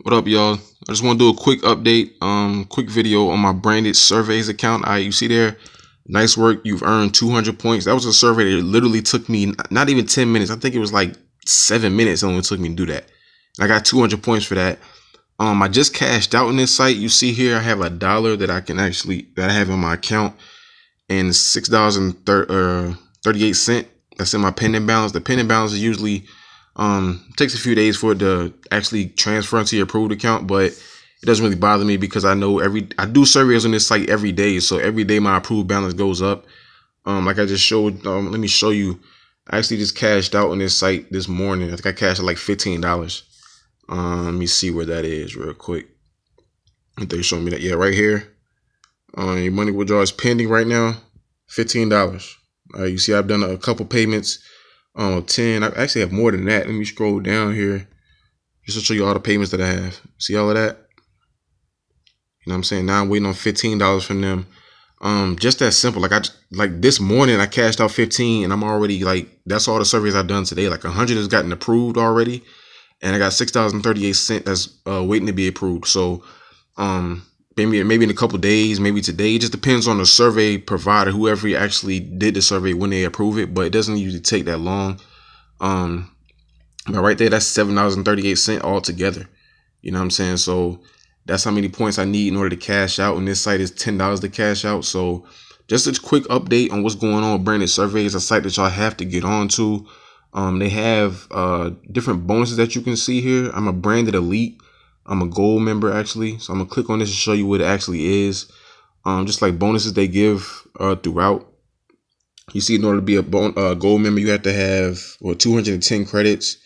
What up, y'all? I just want to do a quick update, quick video on my branded surveys account. You see there, nice work. You've earned 200 points. That was a survey that literally took me not even 10 minutes. I think it was like 7 minutes it only took me to do that. I got 200 points for that. I just cashed out on this site. You see here, I have $1 that I have in my account, and $6.38. That's in my pending balance. The pending balance is usually takes a few days for it to actually transfer into your approved account, but it doesn't really bother me because I know I do surveys on this site every day, so every day my approved balance goes up. Like I just showed, let me show you. I actually just cashed out on this site this morning. I think I cashed at like $15. Let me see where that is real quick. They showing me that, yeah, right here. Your money withdrawal is pending right now, $15. You see, I've done a couple payments. 10. I actually have more than that. Let me scroll down here just to show you all the payments that I have. See all of that? You know what I'm saying? Now I'm waiting on $15 from them. Just that simple. Like this morning I cashed out 15, and I'm already like, that's all the surveys I've done today. Like 100 has gotten approved already, and I got $6.38 that's waiting to be approved. So maybe in a couple days, maybe today. It just depends on the survey provider, whoever actually did the survey, when they approve it. But it doesn't usually take that long. But right there, that's $7.38 altogether. You know what I'm saying? So that's how many points I need in order to cash out. And this site is $10 to cash out. So just a quick update on what's going on with branded surveys, a site that y'all have to get on to. They have different bonuses that you can see here. I'm a branded elite. I'm a gold member actually. So I'm gonna click on this to show you what it actually is. Just like bonuses they give throughout. You see, in order to be a gold member, you have to have 210 credits.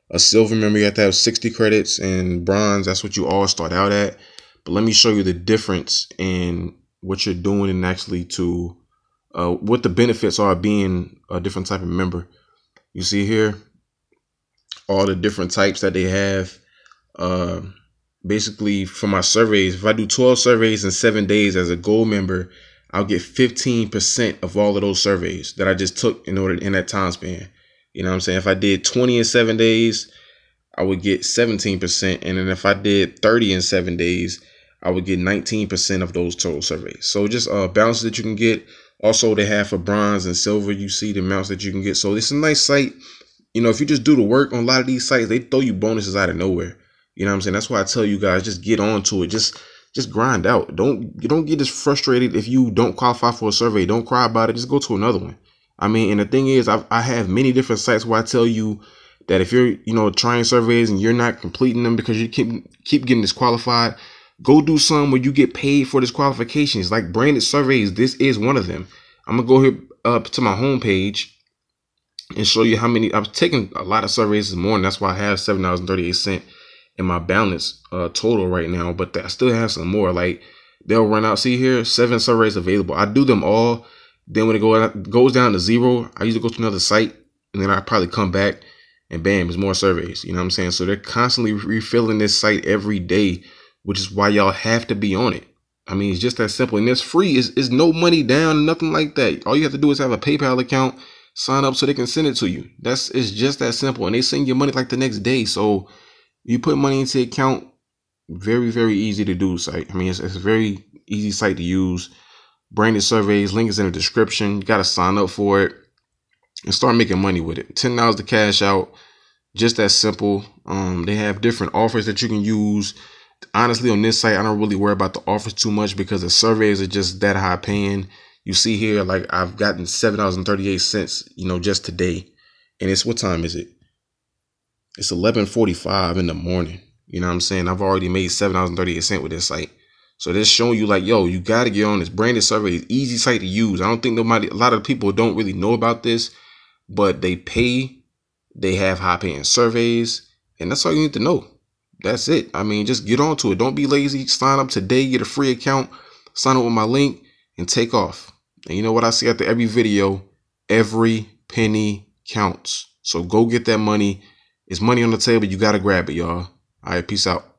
A silver member, you have to have 60 credits, and bronze, that's what you all start out at. But let me show you the difference in what you're doing and actually to what the benefits are of being a different type of member. You see here all the different types that they have. Basically, for my surveys, if I do 12 surveys in 7 days as a gold member, I'll get 15% of all of those surveys that I just took in that time span. You know what I'm saying? If I did 20 in 7 days, I would get 17%. And then if I did 30 in 7 days, I would get 19% of those total surveys. So just balances that you can get. Also, they have for bronze and silver, you see the amounts that you can get. So it's a nice site. You know, if you just do the work on a lot of these sites, they throw you bonuses out of nowhere. You know what I'm saying? That's why I tell you guys, just get on to it. Just grind out. Don't get as frustrated if you don't qualify for a survey. Don't cry about it. Just go to another one. I mean, and the thing is, I have many different sites where I tell you that if you're, trying surveys and you're not completing them because you keep getting disqualified, go do some where you get paid for disqualifications. Like branded surveys, this is one of them. I'm gonna go here up to my homepage and show you how many. I've taken a lot of surveys this morning. That's why I have $7.38 in my balance total right now. But I still have some more. Like they'll run out. See here, 7 surveys available. I do them all. Then when it goes down to 0, I usually go to another site, and then I probably come back and bam, there's more surveys. You know what I'm saying? So they're constantly refilling this site every day, which is why y'all have to be on it. I mean, it's just that simple, and it's free. It's no money down, nothing like that. All you have to do is have a PayPal account, sign up so they can send it to you. It's just that simple, and they send you money like the next day. So you put money into the account, very, very easy to do site. I mean, it's a very easy site to use. Branded surveys, link is in the description. You got to sign up for it and start making money with it. $10 to cash out. Just that simple. They have different offers that you can use. Honestly, on this site, I don't really worry about the offers too much because the surveys are just that high paying. You see here, like I've gotten $7.38, just today. And it's, what time is it? It's 11:45 in the morning. You know what I'm saying? I've already made $7.38 with this site. So they're showing you like, yo, you got to get on this branded survey. Easy site to use. I don't think a lot of people don't really know about this, but they pay. They have high paying surveys, and that's all you need to know. That's it. I mean, just get on to it. Don't be lazy. Sign up today, get a free account, sign up with my link, and take off. And you know what I say after every video? Every penny counts. So go get that money. It's money on the table. You got to grab it, y'all. All right, peace out.